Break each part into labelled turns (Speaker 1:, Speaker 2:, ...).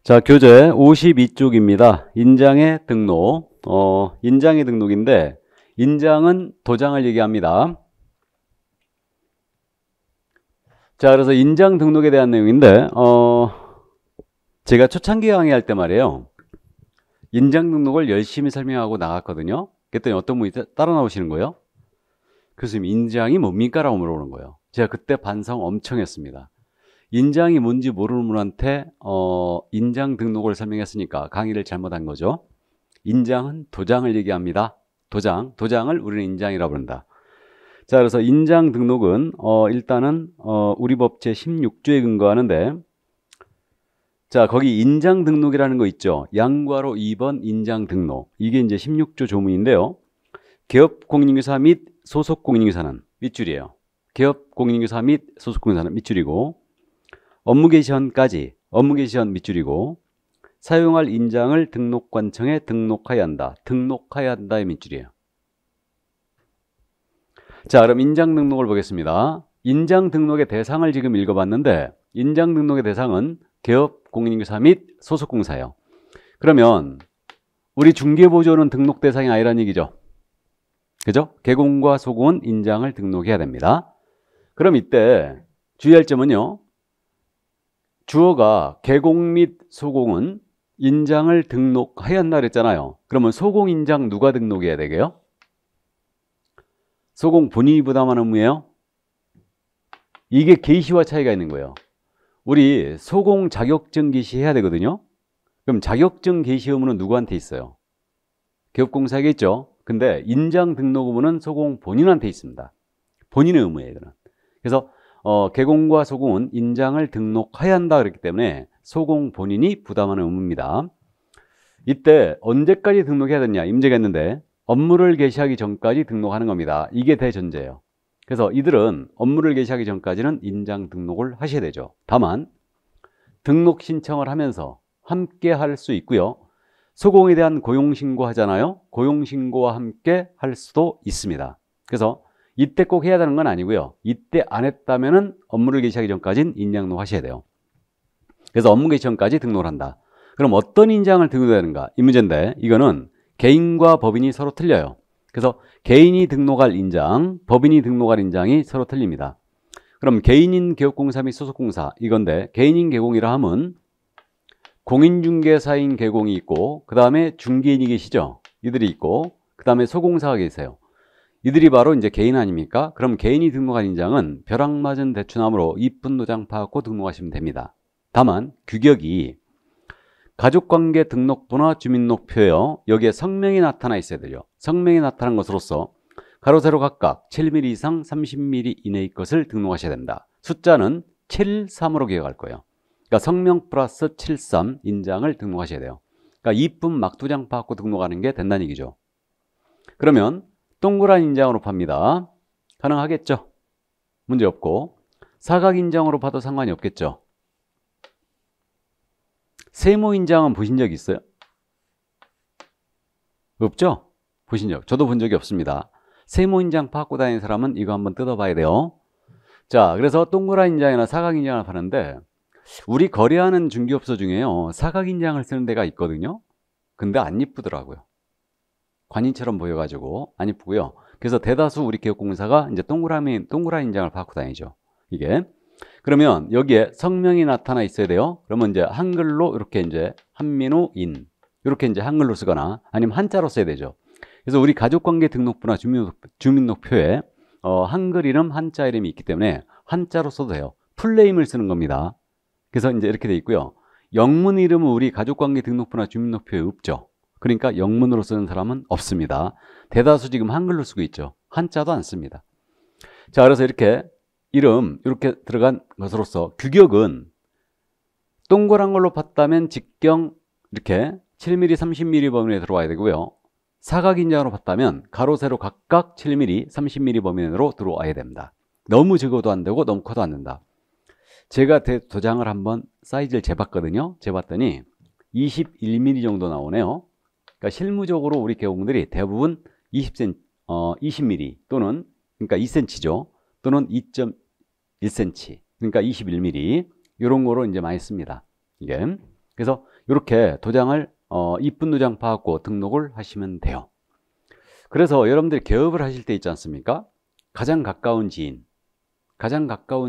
Speaker 1: 자, 교재 52쪽입니다. 인장의 등록. 인장의 등록인데, 인장은 도장을 얘기합니다. 자, 그래서 인장 등록에 대한 내용인데, 제가 초창기 강의할 때 말이에요. 인장 등록을 열심히 설명하고 나갔거든요. 그랬더니 어떤 분이 따라 나오시는 거예요. 교수님, 인장이 뭡니까? 라고 물어보는 거예요. 제가 그때 반성 엄청 했습니다. 인장이 뭔지 모르는 분한테 인장 등록을 설명했으니까 강의를 잘못한 거죠. 인장은 도장을 얘기합니다. 도장을 우리는 인장이라고 부른다. 자, 그래서 인장 등록은 일단은 우리 법 제16조에 근거하는데, 자, 거기 인장 등록이라는 거 있죠. 양괄호 2번 인장 등록. 이게 이제 16조 조문인데요. 기업 공인인증서 및 소속 공인인증서는 밑줄이에요. 기업 공인인증서 및 소속 공인인증서는 밑줄이고, 업무 개시 전까지 업무 개시 전 밑줄이고, 사용할 인장을 등록관청에 등록하여야 한다. 등록하여야 한다의 밑줄이에요. 자, 그럼 인장 등록을 보겠습니다. 인장 등록의 대상을 지금 읽어봤는데, 인장 등록의 대상은 기업 공인인증서 및 소속공사예요. 그러면 우리 중개보조는 등록 대상이 아니라는 얘기죠. 그죠? 개공과 소공은 인장을 등록해야 됩니다. 그럼 이때 주의할 점은요. 주어가 개공 및 소공은 인장을 등록해야 한다 그랬잖아요. 그러면 소공 인장 누가 등록해야 되게요? 소공 본인이 부담하는 의무예요? 이게 개시와 차이가 있는 거예요. 우리 소공 자격증 개시해야 되거든요. 그럼 자격증 개시 의무는 누구한테 있어요? 기업공사에게 있죠. 근데 인장 등록 의무는 소공 본인한테 있습니다. 본인의 의무예요, 이거는. 그래서 개공과 소공은 인장을 등록해야 한다 그랬기 때문에 소공 본인이 부담하는 의무입니다. 이때 언제까지 등록해야 되냐? 임제가 있는데 업무를 개시하기 전까지 등록하는 겁니다. 이게 대전제예요. 그래서 이들은 업무를 개시하기 전까지는 인장 등록을 하셔야 되죠. 다만 등록 신청을 하면서 함께 할 수 있고요. 소공에 대한 고용신고 하잖아요. 고용신고와 함께 할 수도 있습니다. 그래서 이때 꼭 해야 되는 건 아니고요. 이때 안 했다면은 업무를 개시하기 전까지는 인장 등록 하셔야 돼요. 그래서 업무 개시 전까지 등록을 한다. 그럼 어떤 인장을 등록해야 되는가? 이 문제인데 이거는 개인과 법인이 서로 틀려요. 그래서 개인이 등록할 인장, 법인이 등록할 인장이 서로 틀립니다. 그럼 개인인 기업공사 및 소속공사 이건데 개인인 개공이라 하면 공인중개사인 개공이 있고 그 다음에 중개인이 계시죠. 이들이 있고 그 다음에 소공사가 계세요. 이들이 바로 이제 개인 아닙니까? 그럼 개인이 등록한 인장은 벼락맞은 대추나무로 이쁜 도장 파갖고 등록하시면 됩니다. 다만 규격이 가족관계 등록부나 주민등록표예요. 여기에 성명이 나타나 있어야 돼요. 성명이 나타난 것으로서 가로 세로 각각 7mm 이상 30mm 이내의 것을 등록하셔야 됩니다. 숫자는 73으로 기억할 거예요. 그러니까 성명 플러스 73 인장을 등록하셔야 돼요. 그러니까 이쁜 막도장 파갖고 등록하는 게 된다는 얘기죠. 그러면 동그란 인장으로 팝니다. 가능하겠죠? 문제 없고 사각 인장으로 파도 상관이 없겠죠? 세모 인장은 보신 적 있어요? 없죠? 보신 적. 저도 본 적이 없습니다. 세모 인장 파갖고 다니는 사람은 이거 한번 뜯어봐야 돼요. 자, 그래서 동그란 인장이나 사각 인장을 파는데 우리 거래하는 중개업소 중에요. 사각 인장을 쓰는 데가 있거든요. 근데 안 이쁘더라고요. 관인처럼 보여가지고 안 이쁘고요. 그래서 대다수 우리 기업공사가 이제 동그란 인장을 파갖고 다니죠. 이게. 그러면 여기에 성명이 나타나 있어야 돼요. 그러면 이제 한글로 이렇게 이제 한민우 인 이렇게 이제 한글로 쓰거나 아니면 한자로 써야 되죠. 그래서 우리 가족관계 등록부나 주민등록표에 한글 이름, 한자 이름이 있기 때문에 한자로 써도 돼요. 풀네임을 쓰는 겁니다. 그래서 이제 이렇게 돼 있고요. 영문 이름은 우리 가족관계 등록부나 주민등록표에 없죠. 그러니까 영문으로 쓰는 사람은 없습니다. 대다수 지금 한글로 쓰고 있죠. 한자도 안 씁니다. 자, 그래서 이렇게 이름 이렇게 들어간 것으로서 규격은 동그란 걸로 봤다면 직경 이렇게 7mm, 30mm 범위에 들어와야 되고요. 사각 인장으로 봤다면 가로, 세로 각각 7mm, 30mm 범위로 들어와야 됩니다. 너무 적어도 안 되고 너무 커도 안 된다. 제가 도장을 한번 사이즈를 재봤거든요. 재봤더니 21mm 정도 나오네요. 그러니까 실무적으로 우리 개공들이 대부분 20mm 또는 그러니까 2cm죠. 또는 2.1cm 그러니까 21mm 이런 거로 이제 많이 씁니다. 이게 그래서 이렇게 도장을 이쁜 도장 파악고 등록을 하시면 돼요. 그래서 여러분들이 개업을 하실 때 있지 않습니까? 가장 가까운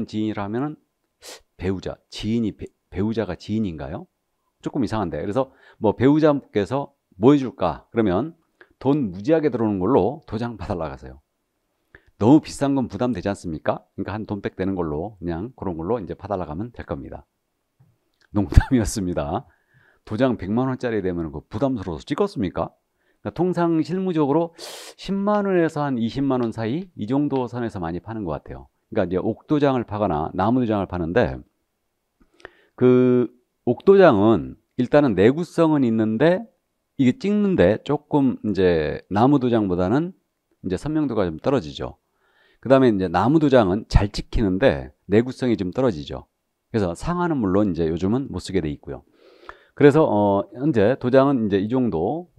Speaker 1: 지인이라면은 배우자, 지인이 배우자가 지인인가요? 조금 이상한데. 그래서 뭐 배우자께서 뭐 해줄까? 그러면 돈 무지하게 들어오는 걸로 도장 받아라 가세요. 너무 비싼 건 부담되지 않습니까? 그러니까 한 돈백 되는 걸로 그냥 그런 걸로 이제 받아라 가면 될 겁니다. 농담이었습니다. 도장 100만 원짜리 되면 그 부담스러워서 찍었습니까? 그러니까 통상 실무적으로 10만 원에서 한 20만 원 사이 이 정도 선에서 많이 파는 것 같아요. 그러니까 이제 옥도장을 파거나 나무도장을 파는데 그 옥도장은 일단은 내구성은 있는데 이게 찍는데 조금 이제 나무도장보다는 이제 선명도가 좀 떨어지죠. 그 다음에 이제 나무도장은 잘 찍히는데 내구성이 좀 떨어지죠. 그래서 상하는 물론 이제 요즘은 못 쓰게 돼 있고요. 그래서 현재 도장은 이제 이 정도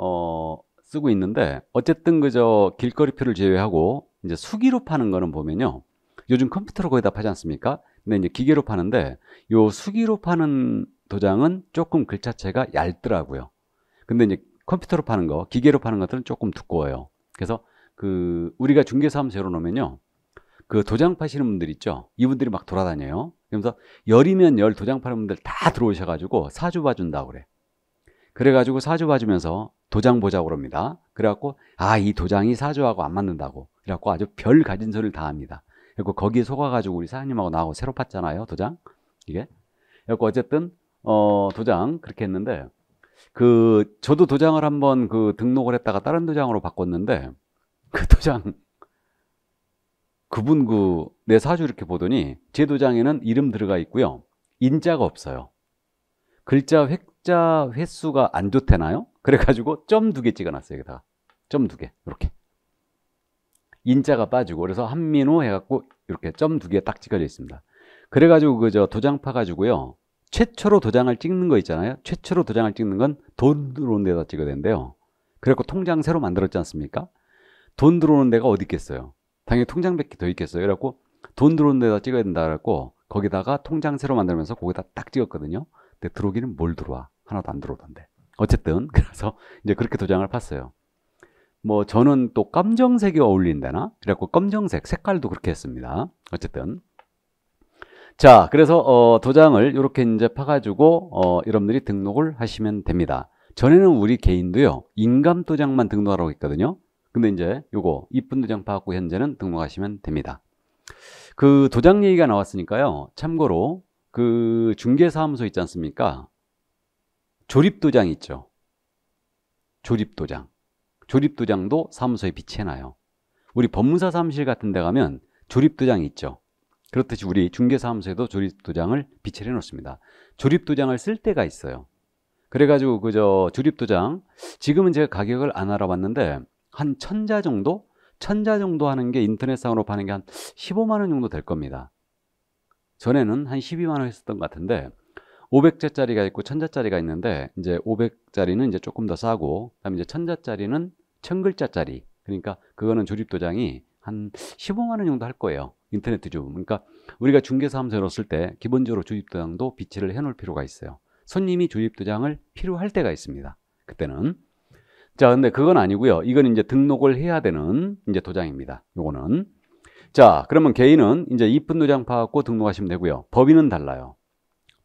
Speaker 1: 쓰고 있는데 어쨌든 그저 길거리표를 제외하고 이제 수기로 파는 거는 보면요. 요즘 컴퓨터로 거의 다 파지 않습니까? 근데 이제 기계로 파는데 요 수기로 파는 도장은 조금 글자체가 얇더라고요. 근데 이제 컴퓨터로 파는 거, 기계로 파는 것들은 조금 두꺼워요. 그래서 그 우리가 중개사무소 열어놓으면요. 그 도장 파시는 분들 있죠. 이분들이 막 돌아다녀요. 그러면서 열이면 열 도장 파는 분들 다 들어오셔가지고 사주 봐준다고 그래. 그래가지고 사주 봐주면서 도장 보자고 그럽니다. 그래갖고 이 도장이 사주하고 안 맞는다고. 그래갖고 아주 별 가진 소리를 다 합니다. 그리고 거기에 속아가지고 우리 사장님하고 나하고 새로 팠잖아요. 도장 이게. 그래갖고 어쨌든 도장 그렇게 했는데 저도 도장을 한번 등록을 했다가 다른 도장으로 바꿨는데 그 도장 그분 내 사주 이렇게 보더니 제 도장에는 이름 들어가 있고요. 인자가 없어요. 글자 획자 횟수가 안 좋대나요? 그래가지고 점 2개 찍어놨어요. 여기다가 점 2개 이렇게 인자가 빠지고 그래서 한민호 해갖고 이렇게 점 2개 딱 찍어져 있습니다. 그래가지고 그저 도장 파가지고요. 최초로 도장을 찍는 거 있잖아요. 최초로 도장을 찍는 건 돈 들어오는 데다 찍어야 되는데요. 그래갖고 통장 새로 만들었지 않습니까? 돈 들어오는 데가 어디 있겠어요? 당연히 통장밖에 더 있겠어요. 그래갖고 돈 들어오는 데다 찍어야 된다 그래갖고 거기다가 통장 새로 만들면서 거기다 딱 찍었거든요. 근데 들어오기는 뭘 들어와? 하나도 안 들어오던데. 어쨌든 그래서 이제 그렇게 도장을 팠어요. 뭐 저는 또 검정색이 어울린다나? 그래갖고 검정색 색깔도 그렇게 했습니다. 어쨌든 자, 그래서 도장을 이렇게 이제 파가지고 여러분들이 등록을 하시면 됩니다. 전에는 우리 개인도요 인감 도장만 등록하라고 했거든요. 근데 이제 요거 이쁜 도장 파갖고 현재는 등록하시면 됩니다. 그 도장 얘기가 나왔으니까요. 참고로 그 중개사무소 있지 않습니까? 조립도장 있죠. 조립도장. 조립도장도 사무소에 비치해놔요. 우리 법무사 사무실 같은 데 가면 조립도장이 있죠. 그렇듯이 우리 중개사무소에도 조립도장을 비치해 놓습니다. 조립도장을 쓸 때가 있어요. 그래가지고 그저 조립도장 지금은 제가 가격을 안 알아봤는데 한 1000자 정도? 1000자 정도 하는 게 인터넷상으로 파는 게 한 15만 원 정도 될 겁니다. 전에는 한 12만 원 했었던 것 같은데 500자짜리가 있고 1000자짜리가 있는데 이제 500짜리는 이제 조금 더 싸고 그다음에 이제 1000자짜리는 1000글자짜리 그러니까 그거는 조립도장이 한 15만 원 정도 할 거예요. 인터넷 뒤져보면. 그러니까 우리가 중개사무소에 넣었을 때 기본적으로 조립도장도 비치를 해놓을 필요가 있어요. 손님이 조립도장을 필요할 때가 있습니다. 그때는. 자, 근데 그건 아니고요. 이건 이제 등록을 해야 되는 이제 도장입니다. 요거는. 자, 그러면 개인은 이제 이쁜 도장 파갖고 등록하시면 되고요. 법인은 달라요.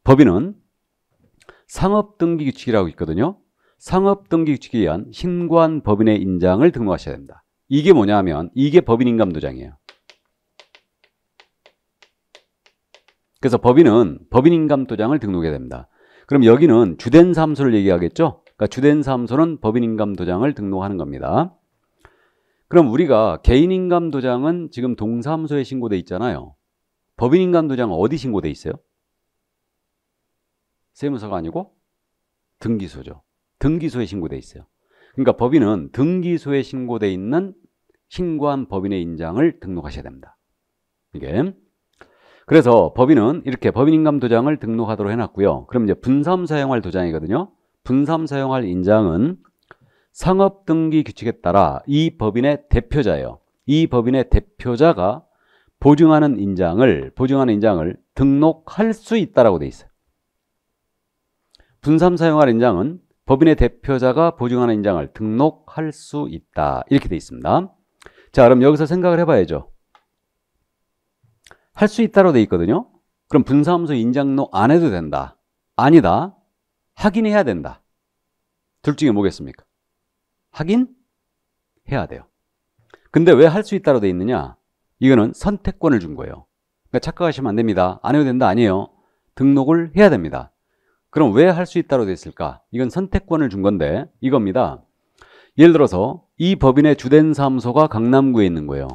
Speaker 1: 법인은 상업등기규칙이라고 있거든요. 상업등기규칙에 의한 신고한 법인의 인장을 등록하셔야 됩니다. 이게 뭐냐면 이게 법인인감도장이에요. 그래서 법인은 법인인감도장을 등록해야 됩니다. 그럼 여기는 주된 사무소를 얘기하겠죠? 그러니까 주된 사무소는 법인인감도장을 등록하는 겁니다. 그럼 우리가 개인인감도장은 지금 동사무소에 신고돼 있잖아요. 법인인감도장은 어디 신고돼 있어요? 세무서가 아니고 등기소죠. 등기소에 신고돼 있어요. 그러니까 법인은 등기소에 신고돼 있는 신고한 법인의 인장을 등록하셔야 됩니다. 이게. 그래서 법인은 이렇게 법인인감도장을 등록하도록 해놨고요. 그럼 이제 분삼 사용할 도장이거든요. 분삼 사용할 인장은 상업등기규칙에 따라 이 법인의 대표자예요. 이 법인의 대표자가 보증하는 인장을 등록할 수 있다라고 돼 있어요. 분삼 사용할 인장은 법인의 대표자가 보증하는 인장을 등록할 수 있다. 이렇게 돼 있습니다. 자, 그럼 여기서 생각을 해봐야죠. 할 수 있다로 돼 있거든요. 그럼 분사무소 인장록 안 해도 된다. 아니다. 하긴 해야 된다. 둘 중에 뭐겠습니까? 하긴 해야 돼요. 근데 왜 할 수 있다로 돼 있느냐? 이거는 선택권을 준 거예요. 그러니까 착각하시면 안 됩니다. 안 해도 된다 아니에요. 등록을 해야 됩니다. 그럼 왜 할 수 있다로 돼 있을까? 이건 선택권을 준 건데 이겁니다. 예를 들어서 이 법인의 주된 사무소가 강남구에 있는 거예요.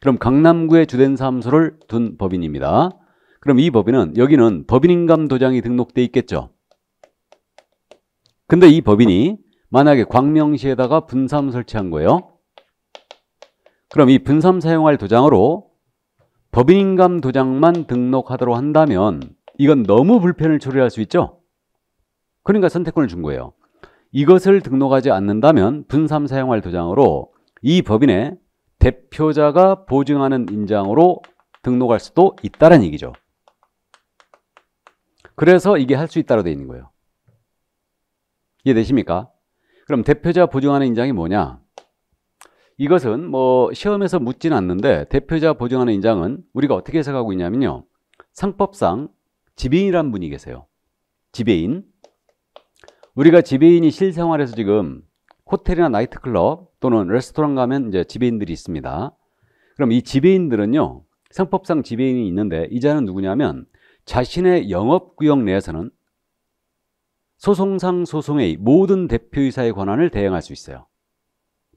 Speaker 1: 그럼 강남구에 주된 사무소를 둔 법인입니다. 그럼 이 법인은 여기는 법인인감 도장이 등록돼 있겠죠. 근데 이 법인이 만약에 광명시에다가 분사무 설치한 거예요. 그럼 이 분삼 사용할 도장으로 법인인감 도장만 등록하도록 한다면 이건 너무 불편을 초래할 수 있죠. 그러니까 선택권을 준 거예요. 이것을 등록하지 않는다면 분삼 사용할 도장으로 이 법인의 대표자가 보증하는 인장으로 등록할 수도 있다는 얘기죠. 그래서 이게 할 수 있다로 되어 있는 거예요. 이해되십니까? 그럼 대표자 보증하는 인장이 뭐냐? 이것은 뭐 시험에서 묻지는 않는데 대표자 보증하는 인장은 우리가 어떻게 해석하고 있냐면요. 상법상 지배인이라는 분이 계세요. 지배인. 우리가 지배인이 실생활에서 지금 호텔이나 나이트클럽 또는 레스토랑 가면 이제 지배인들이 있습니다. 그럼 이 지배인들은요. 상법상 지배인이 있는데 이 자는 누구냐면 자신의 영업구역 내에서는 소송상 소송의 모든 대표이사의 권한을 대행할 수 있어요.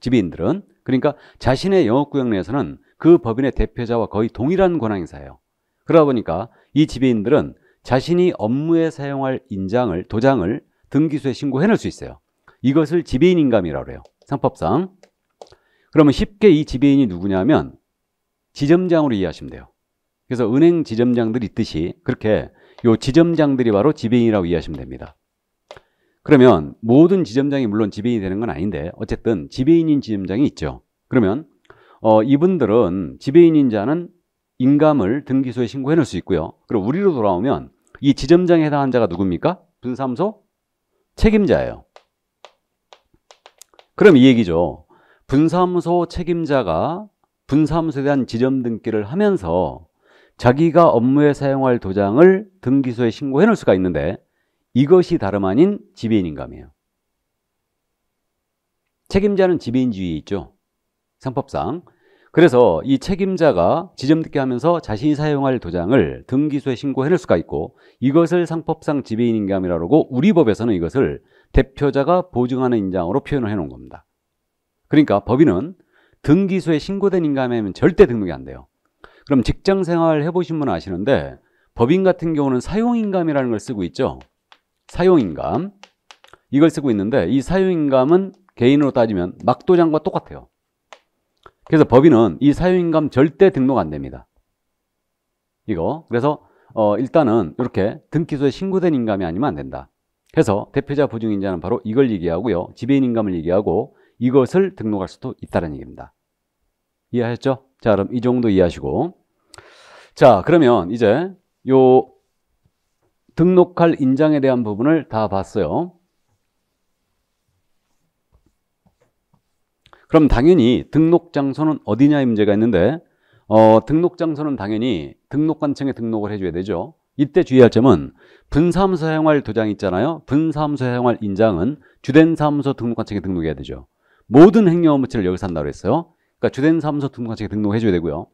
Speaker 1: 지배인들은. 그러니까 자신의 영업구역 내에서는 그 법인의 대표자와 거의 동일한 권한행사예요. 그러다 보니까 이 지배인들은 자신이 업무에 사용할 인장을, 도장을 등기소에 신고해낼 수 있어요. 이것을 지배인인감이라고 해요. 상법상. 그러면 쉽게 이 지배인이 누구냐면 지점장으로 이해하시면 돼요. 그래서 은행 지점장들이 있듯이 그렇게 요 지점장들이 바로 지배인이라고 이해하시면 됩니다. 그러면 모든 지점장이 물론 지배인이 되는 건 아닌데 어쨌든 지배인인 지점장이 있죠. 그러면 이분들은 지배인인 자는 인감을 등기소에 신고해 놓을 수 있고요. 그리고 우리로 돌아오면 이 지점장에 해당한 자가 누굽니까? 분사무소 책임자예요. 그럼 이 얘기죠. 분사무소 책임자가 분사무소에 대한 지점 등기를 하면서 자기가 업무에 사용할 도장을 등기소에 신고해 놓을 수가 있는데 이것이 다름 아닌 지배인인감이에요. 책임자는 지배인주의에 있죠. 상법상. 그래서 이 책임자가 지점 등기 하면서 자신이 사용할 도장을 등기소에 신고해 놓을 수가 있고 이것을 상법상 지배인인감이라고 하고 우리 법에서는 이것을 대표자가 보증하는 인장으로 표현을 해 놓은 겁니다. 그러니까 법인은 등기소에 신고된 인감이면 절대 등록이 안 돼요. 그럼 직장생활 해보신 분은 아시는데 법인 같은 경우는 사용인감이라는 걸 쓰고 있죠. 사용인감. 이걸 쓰고 있는데 이 사용인감은 개인으로 따지면 막도장과 똑같아요. 그래서 법인은 이 사용인감 절대 등록 안 됩니다. 이거. 그래서 일단은 이렇게 등기소에 신고된 인감이 아니면 안 된다. 해서 대표자 보증인자는 바로 이걸 얘기하고요. 지배인인감을 얘기하고 이것을 등록할 수도 있다는 얘기입니다. 이해하셨죠? 자, 그럼 이 정도 이해하시고. 자, 그러면 이제 요 등록할 인장에 대한 부분을 다 봤어요. 그럼 당연히 등록 장소는 어디냐의 문제가 있는데 등록 장소는 당연히 등록관청에 등록을 해줘야 되죠. 이때 주의할 점은 분사무소 사용할 도장 있잖아요. 분사무소 사용할 인장은 주된 사무소 등록관청에 등록해야 되죠. 모든 행령 업무체를 여기서 한다고 했어요. 그러니까 주된 사무소 등록관청에 등록해줘야 되고요.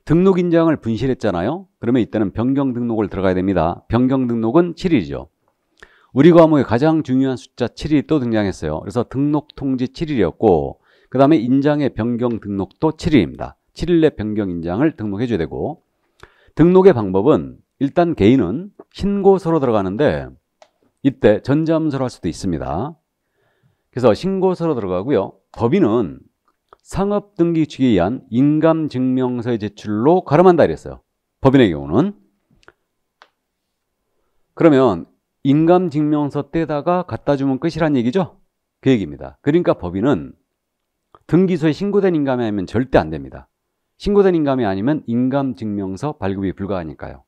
Speaker 1: 등록 인장을 분실했잖아요. 그러면 이때는 변경 등록을 들어가야 됩니다. 변경 등록은 7일이죠. 우리 과목에 가장 중요한 숫자 7일이 또 등장했어요. 그래서 등록 통지 7일이었고 그 다음에 인장의 변경 등록도 7일입니다. 7일 내 변경 인장을 등록해 줘야 되고 등록의 방법은 일단 개인은 신고서로 들어가는데 이때 전자문서로 할 수도 있습니다. 그래서 신고서로 들어가고요. 법인은 상업등기축에 의한 인감증명서의 제출로 가름한다 이랬어요. 법인의 경우는. 그러면 인감증명서 떼다가 갖다 주면 끝이란 얘기죠? 그 얘기입니다. 그러니까 법인은 등기소에 신고된 인감이 아니면 절대 안 됩니다. 신고된 인감이 아니면 인감증명서 발급이 불가하니까요.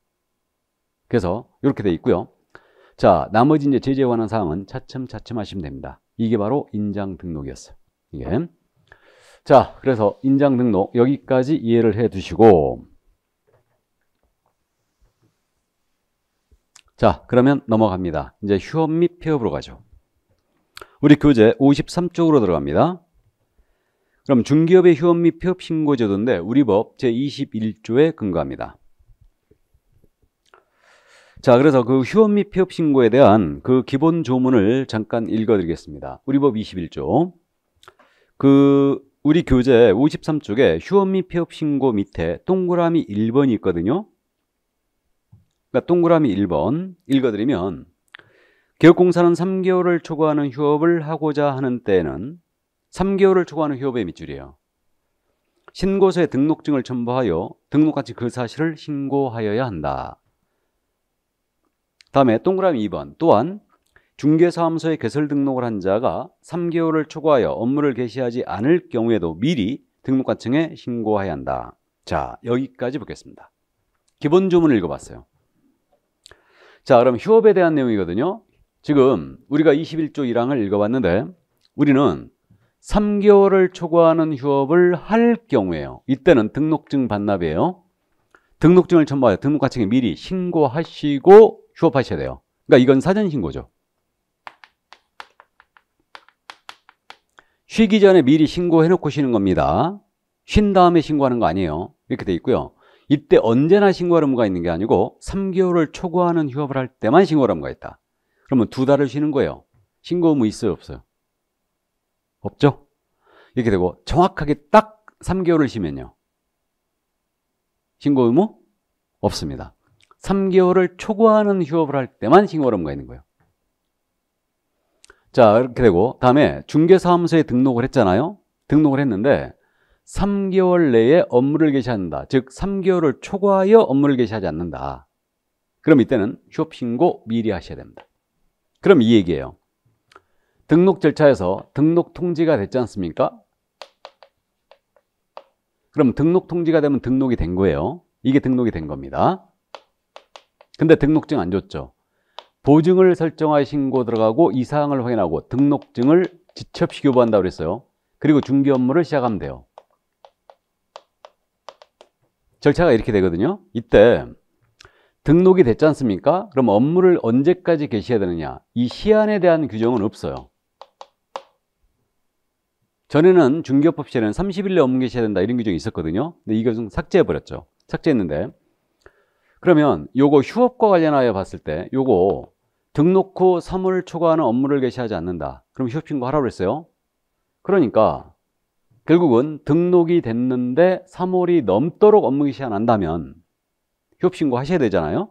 Speaker 1: 그래서 이렇게 돼 있고요. 자, 나머지 이제 제재에 관한 사항은 차츰차츰 하시면 됩니다. 이게 바로 인장 등록이었어요. 이게. 자, 그래서 인장 등록 여기까지 이해를 해 두시고, 자, 그러면 넘어갑니다. 이제 휴업 및 폐업으로 가죠. 우리 교재 53쪽으로 들어갑니다. 그럼 중기업의 휴업 및 폐업 신고 제도인데 우리 법 제21조에 근거합니다. 자, 그래서 그 휴업 및 폐업 신고에 대한 그 기본 조문을 잠깐 읽어드리겠습니다. 우리 법 21조. 우리 교재 53쪽에 휴업 및 폐업 신고 밑에 동그라미 1번이 있거든요. 그러니까 동그라미 1번 읽어드리면, 개업공사는 3개월을 초과하는 휴업을 하고자 하는 때에는 3개월을 초과하는 휴업의 밑줄이에요. 신고서에 등록증을 첨부하여 등록같이 그 사실을 신고하여야 한다. 다음에 동그라미 2번 또한 중개사무소에 개설 등록을 한 자가 3개월을 초과하여 업무를 개시하지 않을 경우에도 미리 등록관청에 신고해야 한다. 자, 여기까지 보겠습니다. 기본 조문을 읽어봤어요. 자, 그럼 휴업에 대한 내용이거든요. 지금 우리가 21조 1항을 읽어봤는데 우리는 3개월을 초과하는 휴업을 할 경우에요. 이때는 등록증 반납이에요. 등록증을 첨부하여 등록관청에 미리 신고하시고 휴업하셔야 돼요. 그러니까 이건 사전신고죠. 쉬기 전에 미리 신고해놓고 쉬는 겁니다. 쉰 다음에 신고하는 거 아니에요. 이렇게 돼 있고요. 이때 언제나 신고할 의무가 있는 게 아니고 3개월을 초과하는 휴업을 할 때만 신고할 의무가 있다. 그러면 2달을 쉬는 거예요. 신고 의무 있어요, 없어요? 없죠? 이렇게 되고 정확하게 딱 3개월을 쉬면요. 신고 의무 없습니다. 3개월을 초과하는 휴업을 할 때만 신고 의무가 있는 거예요. 자, 이렇게 되고 다음에 중개사무소에 등록을 했잖아요. 등록을 했는데 3개월 내에 업무를 개시한다. 즉 3개월을 초과하여 업무를 개시하지 않는다. 그럼 이때는 휴업 신고 미리 하셔야 됩니다. 그럼 이 얘기예요. 등록 절차에서 등록 통지가 됐지 않습니까? 그럼 등록 통지가 되면 등록이 된 거예요. 이게 등록이 된 겁니다. 근데 등록증 안 줬죠. 보증을 설정하여 신고 들어가고 이 사항을 확인하고 등록증을 지첩시 교부한다고 그랬어요. 그리고 중개 업무를 시작하면 돼요. 절차가 이렇게 되거든요. 이때 등록이 됐지 않습니까? 그럼 업무를 언제까지 개시해야 되느냐? 이 시한에 대한 규정은 없어요. 전에는 중개업법 시에는 30일 내에 업무 개시해야 된다 이런 규정이 있었거든요. 근데 이것은 삭제해버렸죠. 삭제했는데 그러면 요거 휴업과 관련하여 봤을 때 요거 등록 후 3월 초과하는 업무를 개시하지 않는다. 그럼 휴업 신고하라고 그랬어요. 그러니까 결국은 등록이 됐는데 3월이 넘도록 업무 개시 안 한다면 휴업 신고 하셔야 되잖아요.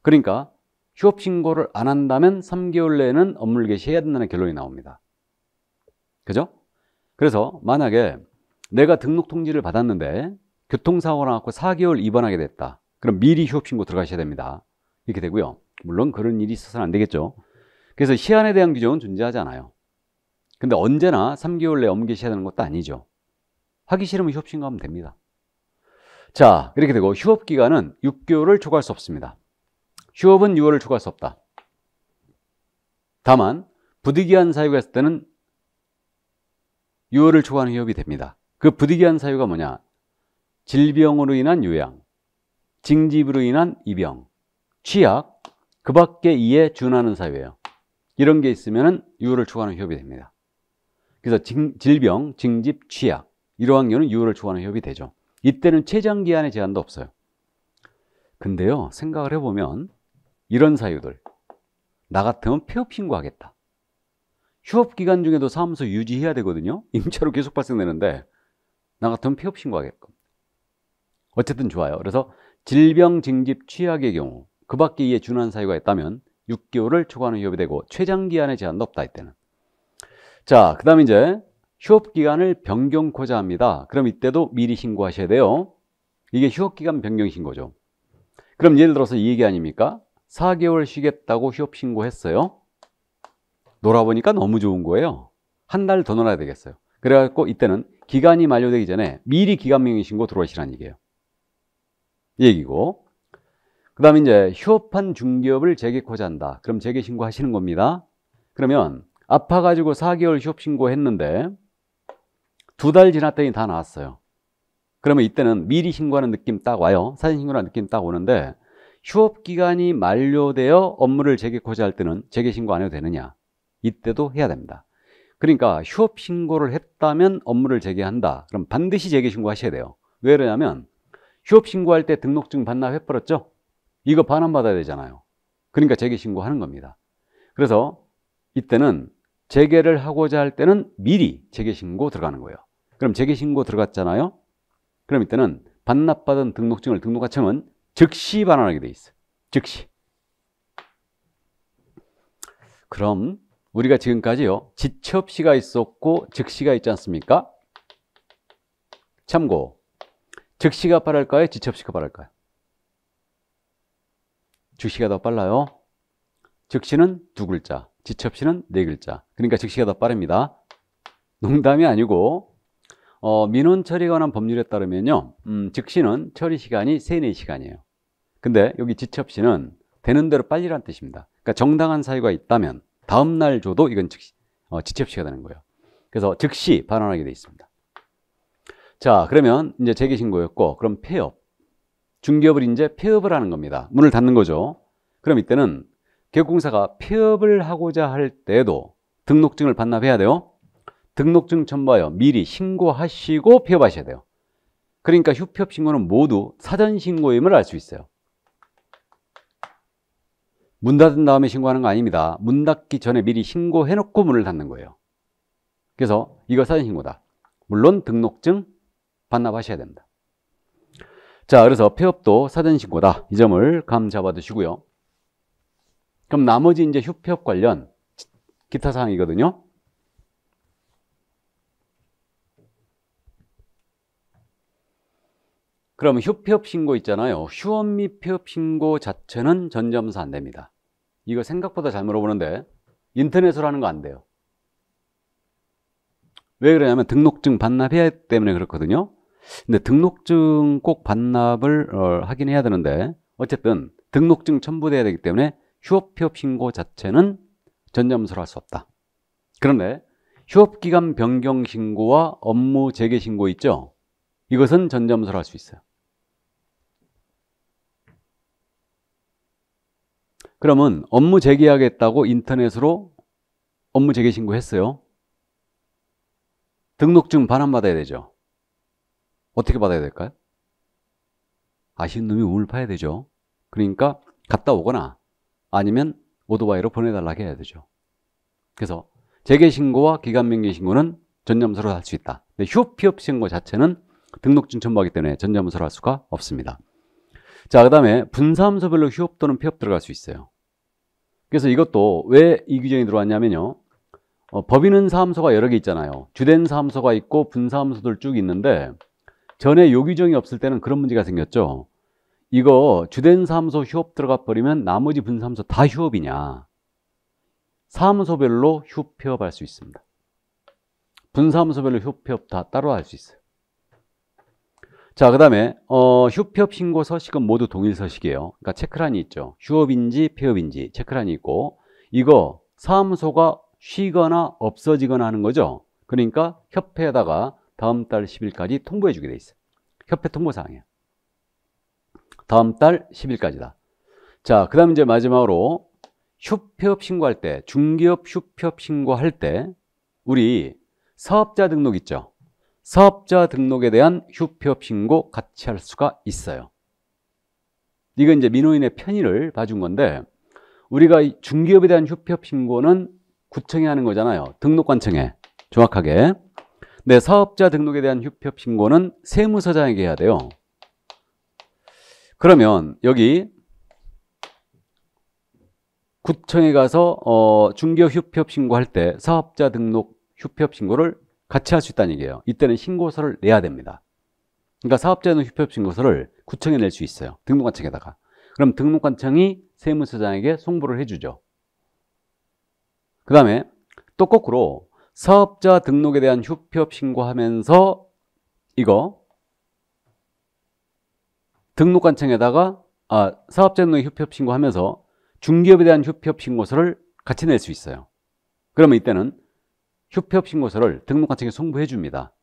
Speaker 1: 그러니까 휴업 신고를 안 한다면 3개월 내에는 업무를 개시해야 된다는 결론이 나옵니다. 그죠? 그래서 만약에 내가 등록 통지를 받았는데 교통사고가 나고 4개월 입원하게 됐다. 그럼 미리 휴업 신고 들어가셔야 됩니다. 이렇게 되고요. 물론 그런 일이 있어서는 안 되겠죠. 그래서 시한에 대한 규정은 존재하지 않아요. 근데 언제나 3개월 내에 업무 개시해야 되는 것도 아니죠. 하기 싫으면 휴업 신고하면 됩니다. 자, 이렇게 되고 휴업 기간은 6개월을 초과할 수 없습니다. 휴업은 6월을 초과할 수 없다. 다만 부득이한 사유가 있을 때는 6월을 초과하는 휴업이 됩니다. 그 부득이한 사유가 뭐냐? 질병으로 인한 요양, 징집으로 인한 입영, 취약, 그 밖에 이에 준하는 사유예요. 이런 게 있으면 6월을 초과하는 휴업이 됩니다. 그래서 질병, 징집, 취약 이러한 경우는 6월을 초과하는 휴업이 되죠. 이때는 최장기한의 제한도 없어요. 근데요, 생각을 해보면 이런 사유들, 나 같으면 폐업 신고하겠다. 휴업 기간 중에도 사무소 유지해야 되거든요. 임차로 계속 발생되는데 나 같으면 폐업 신고하겠고. 어쨌든 좋아요. 그래서 질병, 징집, 취약의 경우 그 밖에 이에 준한 사유가 있다면 6개월을 초과하는 휴업이 되고 최장기한의 제한도 없다 이때는. 자, 그 다음에 이제 휴업기간을 변경코자 합니다. 그럼 이때도 미리 신고하셔야 돼요. 이게 휴업기간 변경 신고죠. 그럼 예를 들어서 이 얘기 아닙니까? 4개월 쉬겠다고 휴업 신고했어요. 놀아보니까 너무 좋은 거예요. 한 달 더 놀아야 되겠어요. 그래갖고 이때는 기간이 만료되기 전에 미리 기간 변경 신고 들어오시라는 얘기예요. 이 얘기고. 그 다음에 이제 휴업한 중개업을 재개코자 한다. 그럼 재개신고 하시는 겁니다. 그러면 아파가지고 4개월 휴업신고 했는데 2달 지났더니 다 나왔어요. 그러면 이때는 미리 신고하는 느낌 딱 와요. 사전신고하는 느낌 딱 오는데 휴업기간이 만료되어 업무를 재개코자 할 때는 재개신고 안 해도 되느냐? 이때도 해야 됩니다. 그러니까 휴업신고를 했다면 업무를 재개한다. 그럼 반드시 재개신고 하셔야 돼요. 왜 그러냐면 휴업신고할 때 등록증 반납해버렸죠? 이거 반환받아야 되잖아요. 그러니까 재개신고 하는 겁니다. 그래서 이때는 재개를 하고자 할 때는 미리 재개신고 들어가는 거예요. 그럼 재개신고 들어갔잖아요. 그럼 이때는 반납받은 등록증을 등록하청은 즉시 반환하게 돼 있어요. 즉시. 그럼 우리가 지금까지요, 지체없이가 있었고 즉시가 있지 않습니까? 참고, 즉시가 빠를까요? 지체없이가 빠를까요? 즉시가 더 빨라요. 즉시는 2글자, 지체없이는 4글자. 그러니까 즉시가 더 빠릅니다. 농담이 아니고 민원 처리에 관한 법률에 따르면요, 즉시는 처리 시간이 3, 4시간이에요. 근데 여기 지체없이는 되는 대로 빨리란 뜻입니다. 그러니까 정당한 사유가 있다면 다음 날 줘도 이건 지체없이가 되는 거예요. 그래서 즉시 반환하게 되어 있습니다. 자, 그러면 이제 재개신고였고, 그럼 폐업. 중개업을 이제 폐업을 하는 겁니다. 문을 닫는 거죠. 그럼 이때는 개업공사가 폐업을 하고자 할 때에도 등록증을 반납해야 돼요. 등록증 첨부하여 미리 신고하시고 폐업하셔야 돼요. 그러니까 휴폐업 신고는 모두 사전 신고임을 알 수 있어요. 문 닫은 다음에 신고하는 거 아닙니다. 문 닫기 전에 미리 신고해놓고 문을 닫는 거예요. 그래서 이거 사전 신고다. 물론 등록증 반납하셔야 됩니다. 자, 그래서 폐업도 사전 신고다. 이 점을 감 잡아 두시고요. 그럼 나머지 이제 휴폐업 관련 기타 사항이거든요. 그럼 휴폐업 신고 있잖아요. 휴업 및 폐업 신고 자체는 전자문서 안 됩니다. 이거 생각보다 잘 물어보는데 인터넷으로 하는 거 안 돼요. 왜 그러냐면 등록증 반납해야 하기 때문에 그렇거든요. 근데 등록증 꼭 반납을 하긴 해야 되는데 어쨌든 등록증 첨부돼야 되기 때문에 휴업 폐업 신고 자체는 전자문서로 할 수 없다. 그런데 휴업기간 변경 신고와 업무 재개 신고 있죠? 이것은 전자문서로 할 수 있어요. 그러면 업무 재개하겠다고 인터넷으로 업무 재개 신고했어요. 등록증 반환받아야 되죠. 어떻게 받아야 될까요? 아쉬운 놈이 우물 파야 되죠. 그러니까 갔다 오거나 아니면 오토바이로 보내달라고 해야 되죠. 그래서 재개 신고와 기간 변경 신고는 전자문서로 할 수 있다. 근데 휴업 폐업 신고 자체는 등록증 첨부하기 때문에 전자문서로 할 수가 없습니다. 자, 그 다음에 분사무소별로 휴업 또는 폐업 들어갈 수 있어요. 그래서 이것도 왜 이 규정이 들어왔냐면요, 법인은 사무소가 여러 개 있잖아요. 주된 사무소가 있고 분사무소들 쭉 있는데 전에 요 규정이 없을 때는 그런 문제가 생겼죠. 이거 주된 사무소 휴업 들어가 버리면 나머지 분사무소 다 휴업이냐? 사무소별로 휴업 폐업할 수 있습니다. 분사무소별로 휴업 폐업 다 따로 할 수 있어요. 자, 그 다음에 휴폐업 신고 서식은 모두 동일 서식이에요. 그러니까 체크란이 있죠. 휴업인지 폐업인지 체크란이 있고, 이거 사무소가 쉬거나 없어지거나 하는 거죠. 그러니까 협회에다가 다음 달 10일까지 통보해 주게 돼 있어요. 협회 통보사항이에요. 다음 달 10일까지다. 자, 그 다음 이제 마지막으로 휴폐업 신고할 때, 중개업 휴폐업 신고할 때 우리 사업자 등록 있죠. 사업자 등록에 대한 휴폐업 신고 같이 할 수가 있어요. 이건 이제 민호인의 편의를 봐준 건데, 우리가 중개업에 대한 휴폐업 신고는 구청에 하는 거잖아요. 등록관청에 정확하게. 네, 사업자 등록에 대한 휴폐업 신고는 세무서장에게 해야 돼요. 그러면 여기 구청에 가서 중개업 휴폐업 신고할 때 사업자 등록 휴폐업 신고를 같이 할 수 있다는 얘기예요. 이때는 신고서를 내야 됩니다. 그러니까 사업자 등록 휴폐업 신고서를 구청에 낼 수 있어요. 등록관청에다가. 그럼 등록관청이 세무서장에게 송부를 해주죠. 그 다음에 또 거꾸로 사업자 등록에 대한 휴폐업 신고하면서 이거 등록관청에다가 사업자 등록 휴업 신고하면서 중개업에 대한 휴업 신고서를 같이 낼 수 있어요. 그러면 이때는 휴업 신고서를 등록관청에 송부해 줍니다.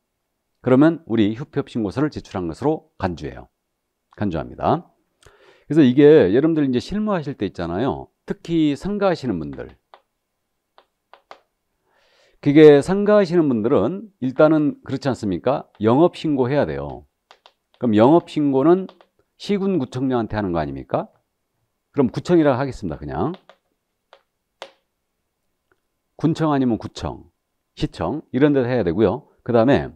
Speaker 1: 그러면 우리 휴업 신고서를 제출한 것으로 간주해요. 간주합니다. 그래서 이게 여러분들 이제 실무하실 때 있잖아요. 특히 상가하시는 분들. 그게 상가하시는 분들은 일단은 그렇지 않습니까? 영업신고해야 돼요. 그럼 영업신고는 시군 구청장한테 하는 거 아닙니까? 그럼 구청이라고 하겠습니다. 그냥 군청 아니면 구청, 시청 이런 데서 해야 되고요. 그 다음에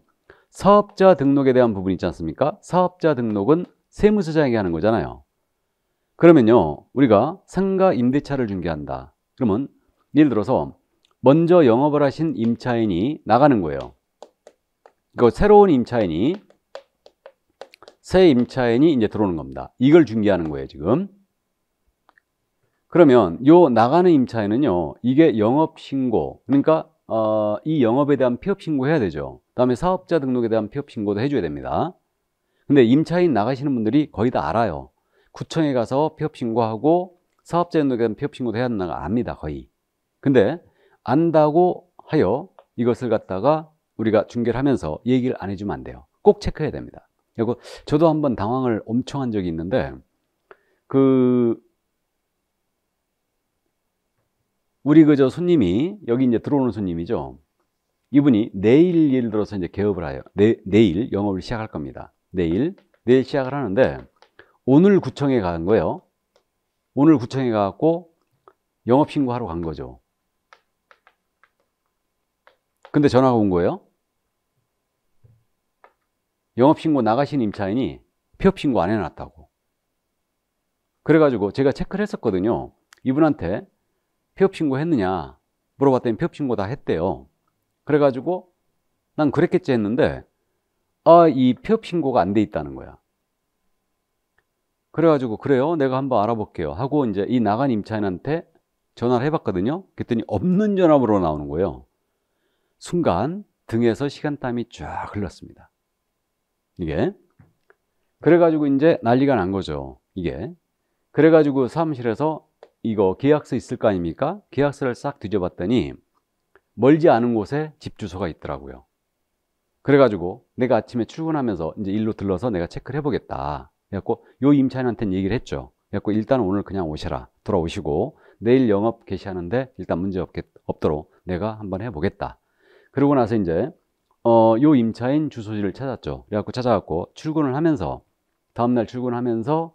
Speaker 1: 사업자 등록에 대한 부분 있지 않습니까? 사업자 등록은 세무서장에게 하는 거잖아요. 그러면요, 우리가 상가 임대차를 중개한다. 그러면 예를 들어서 먼저 영업을 하신 임차인이 나가는 거예요. 그 새로운 임차인이, 새 임차인이 이제 들어오는 겁니다. 이걸 중개하는 거예요, 지금. 그러면 요 나가는 임차인은요, 이게 영업신고, 그러니까 이 영업에 대한 폐업신고 해야 되죠. 그 다음에 사업자 등록에 대한 폐업신고도 해줘야 됩니다. 근데 임차인 나가시는 분들이 거의 다 알아요. 구청에 가서 폐업신고하고 사업자 등록에 대한 폐업신고도 해야 된다는 거 압니다, 거의. 근데 안다고 하여 이것을 갖다가 우리가 중개를 하면서 얘기를 안 해주면 안 돼요. 꼭 체크해야 됩니다. 그리고 저도 한번 당황을 엄청 한 적이 있는데, 우리 그저 손님이, 여기 이제 들어오는 손님이죠. 이분이 내일 예를 들어서 이제 개업을 해요. 내일 영업을 시작할 겁니다. 내일 시작을 하는데, 오늘 구청에 간 거예요. 오늘 구청에 가갖고 영업신고하러 간 거죠. 근데 전화가 온 거예요. 영업신고 나가신 임차인이 폐업신고 안 해놨다고. 그래가지고 제가 체크를 했었거든요. 이분한테 폐업신고 했느냐 물어봤더니 폐업신고 다 했대요. 그래가지고 난 그랬겠지 했는데 이 폐업신고가 안 돼 있다는 거야. 그래가지고 그래요, 내가 한번 알아볼게요 하고 이제 이 나간 임차인한테 전화를 해봤거든요. 그랬더니 없는 전화번호로 나오는 거예요. 순간 등에서 시간땀이 쫙 흘렀습니다. 이게 그래가지고 이제 난리가 난 거죠. 이게 그래가지고 사무실에서 이거 계약서 있을 거 아닙니까? 계약서를 싹 뒤져봤더니 멀지 않은 곳에 집 주소가 있더라고요. 그래가지고 내가 아침에 출근하면서 이제 일로 들러서 내가 체크를 해보겠다. 그래갖고 요 임차인한테는 얘기를 했죠. 그래갖고 일단 오늘 그냥 오시라. 돌아오시고 내일 영업 개시하는데 일단 문제 없도록 내가 한번 해보겠다. 그러고 나서 이제 요 임차인 주소지를 찾았죠. 그래갖고 찾아갖고 출근을 하면서 다음날 출근하면서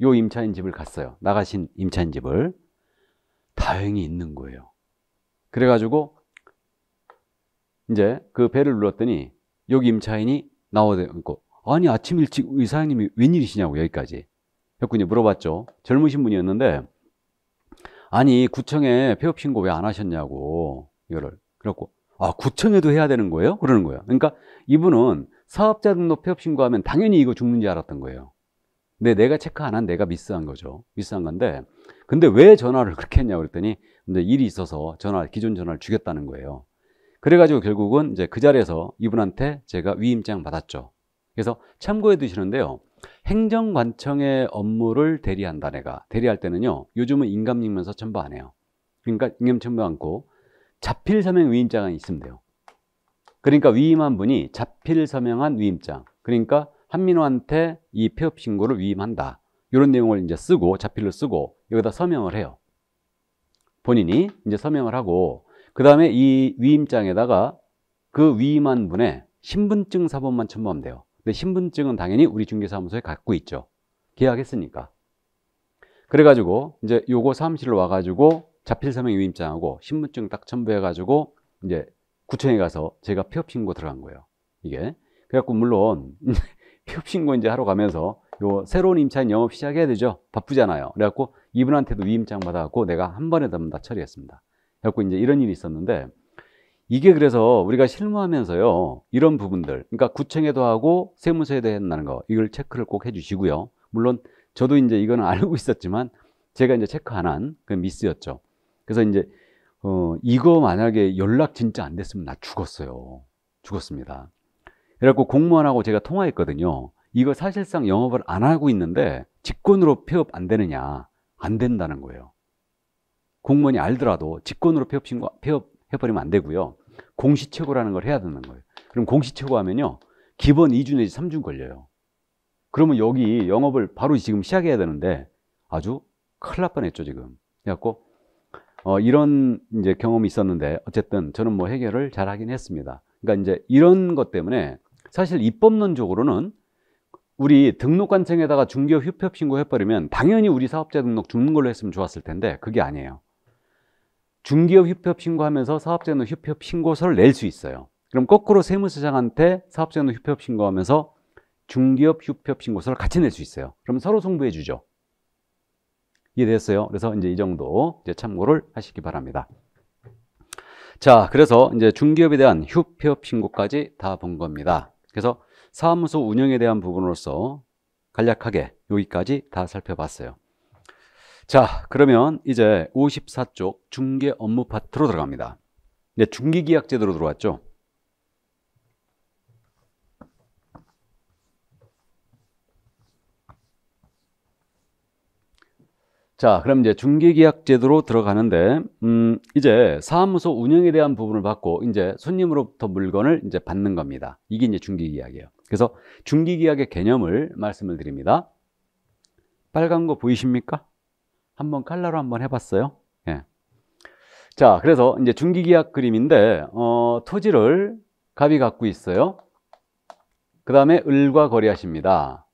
Speaker 1: 요 임차인 집을 갔어요. 나가신 임차인 집을. 다행히 있는 거예요. 그래가지고 이제 그 벨을 눌렀더니 여기 임차인이 나오고, 아니 아침 일찍 의사장님이 웬일이시냐고 여기까지. 그래서 이제 물어봤죠. 젊으신 분이었는데 아니 구청에 폐업신고 왜 안 하셨냐고 이거를. 그래갖고 구청에도 해야 되는 거예요? 그러는 거예요. 그러니까 이분은 사업자 등록 폐업신고하면 당연히 이거 죽는 줄 알았던 거예요. 근데 내가 체크 안 한 내가 미스한 거죠. 미스한 건데, 근데 왜 전화를 그렇게 했냐고 그랬더니 이제 일이 있어서 기존 전화를 주겠다는 거예요. 그래가지고 결국은 이제 그 자리에서 이분한테 제가 위임장 받았죠. 그래서 참고해 두시는데요. 행정관청의 업무를 대리한다. 내가 대리할 때는요, 요즘은 인감증명서 첨부 안 해요. 그러니까 인감 첨부 않고 자필 서명 위임장은 있으면 돼요. 그러니까 위임한 분이 자필 서명한 위임장, 그러니까 한민호한테 이 폐업 신고를 위임한다, 이런 내용을 이제 쓰고 자필로 쓰고 여기다 서명을 해요. 본인이 이제 서명을 하고, 그 다음에 이 위임장에다가 그 위임한 분의 신분증 사본만 첨부하면 돼요. 근데 신분증은 당연히 우리 중개사무소에 갖고 있죠. 계약했으니까. 그래가지고 이제 요거 사무실로 와가지고 자필 서명 위임장하고 신분증 딱 첨부해가지고 이제 구청에 가서 제가 폐업 신고 들어간 거예요. 이게 그래갖고 물론 폐업 신고 이제 하러 가면서 요 새로운 임차인 영업 시작해야 되죠. 바쁘잖아요. 그래갖고 이분한테도 위임장 받아갖고 내가 한 번에 다 처리했습니다. 그래갖고 이제 이런 일이 있었는데, 이게 그래서 우리가 실무하면서요, 이런 부분들, 그러니까 구청에도 하고 세무서에도 한다는 거, 이걸 체크를 꼭 해주시고요. 물론 저도 이제 이거는 알고 있었지만 제가 이제 체크 안 한 그 미스였죠. 그래서 이제 이거 만약에 연락 진짜 안 됐으면 나 죽었어요. 죽었습니다. 그래갖고 공무원하고 제가 통화했거든요. 이거 사실상 영업을 안 하고 있는데 직권으로 폐업 안 되느냐? 안 된다는 거예요. 공무원이 알더라도 직권으로 폐업해버리면 안 되고요. 공시최고라는 걸 해야 되는 거예요. 그럼 공시최고 하면요, 기본 2주 내지 3주 걸려요. 그러면 여기 영업을 바로 지금 시작해야 되는데 아주 큰일 날 뻔했죠, 지금. 그래갖고 이런 이제 경험이 있었는데 어쨌든 저는 뭐 해결을 잘 하긴 했습니다. 그러니까 이제 이런 것 때문에 사실 입법론적으로는 우리 등록관청에다가 중개업 휴폐업 신고해버리면 당연히 우리 사업자 등록 죽는 걸로 했으면 좋았을 텐데 그게 아니에요. 중개업 휴폐업 신고하면서 사업자 등록 휴폐업 신고서를 낼 수 있어요. 그럼 거꾸로 세무서장한테 사업자 등록 휴폐업 신고하면서 중개업 휴폐업 신고서를 같이 낼 수 있어요. 그럼 서로 송부해 주죠. 이해됐어요? 그래서 이제 이 정도 이제 참고를 하시기 바랍니다. 자, 그래서 이제 중개업에 대한 휴폐업 신고까지 다 본 겁니다. 그래서 사무소 운영에 대한 부분으로서 간략하게 여기까지 다 살펴봤어요. 자, 그러면 이제 54쪽 중개 업무 파트로 들어갑니다. 이제 중개계약제도로 들어왔죠. 자, 그럼 이제 중개계약제도로 들어가는데, 이제 사무소 운영에 대한 부분을 받고, 이제 손님으로부터 물건을 이제 받는 겁니다. 이게 이제 중개계약이에요. 그래서 중개계약의 개념을 말씀을 드립니다. 빨간 거 보이십니까? 한번 칼라로 한번 해봤어요. 예. 자, 그래서 이제 중개계약 그림인데, 토지를 갑이 갖고 있어요. 그 다음에 을과 거래하십니다.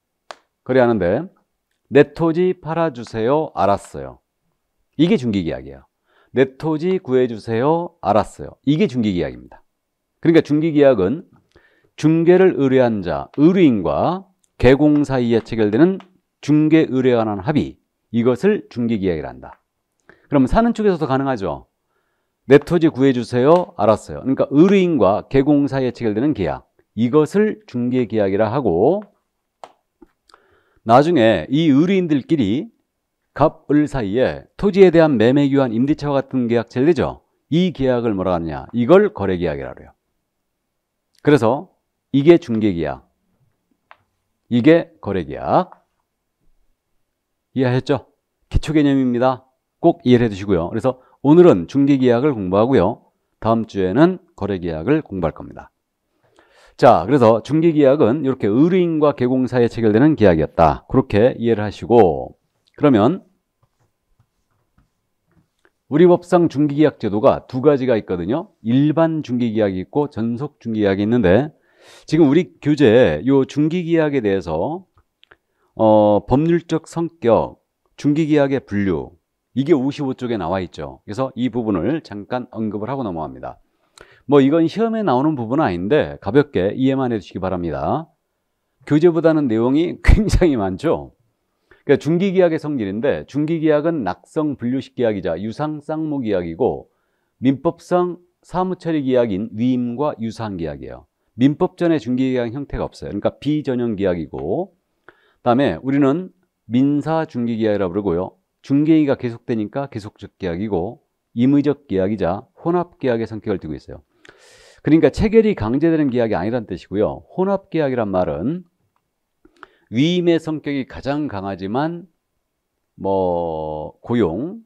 Speaker 1: 거래하는데, 내 토지 팔아주세요. 알았어요. 이게 중개계약이에요. 내 토지 구해주세요. 알았어요. 이게 중개계약입니다. 그러니까 중개계약은 중개를 의뢰한 자, 의뢰인과 개공 사이에 체결되는 중개 의뢰에 관한 합의, 이것을 중개계약이라 한다. 그럼 사는 쪽에서도 가능하죠. 내 토지 구해주세요. 알았어요. 그러니까 의뢰인과 개공 사이에 체결되는 계약, 이것을 중개계약이라 하고, 나중에 이 의뢰인들끼리 갑, 을 사이에 토지에 대한 매매 교환, 임대차와 같은 계약 체결되죠. 이 계약을 뭐라 하느냐, 이걸 거래계약이라고 해요. 그래서 이게 중개계약, 이게 거래계약. 이해하셨죠? 기초개념입니다. 꼭 이해를 해두시고요. 그래서 오늘은 중개계약을 공부하고요, 다음 주에는 거래계약을 공부할 겁니다. 자, 그래서 중개계약은 이렇게 의뢰인과 개공 사이에 체결되는 계약이었다. 그렇게 이해를 하시고, 그러면 우리 법상 중개계약 제도가 두 가지가 있거든요. 일반 중개계약이 있고 전속 중개계약이 있는데, 지금 우리 교재에 이 중개계약에 대해서 법률적 성격, 중개계약의 분류, 이게 55쪽에 나와 있죠. 그래서 이 부분을 잠깐 언급을 하고 넘어갑니다. 뭐 이건 시험에 나오는 부분은 아닌데 가볍게 이해만 해주시기 바랍니다. 교재보다는 내용이 굉장히 많죠. 그러니까 중개계약의 성질인데, 중개계약은 낙성 분류식 계약이자 유상 쌍무 계약이고, 민법상 사무처리 계약인 위임과 유사한 계약이에요. 민법전에 중개계약 형태가 없어요. 그러니까 비전형 계약이고, 그다음에 우리는 민사 중개계약이라고 부르고요. 중개기가 계속되니까 계속적 계약이고, 임의적 계약이자 혼합 계약의 성격을 띠고 있어요. 그러니까 체결이 강제되는 계약이 아니란 뜻이고요. 혼합 계약이란 말은 위임의 성격이 가장 강하지만 고용,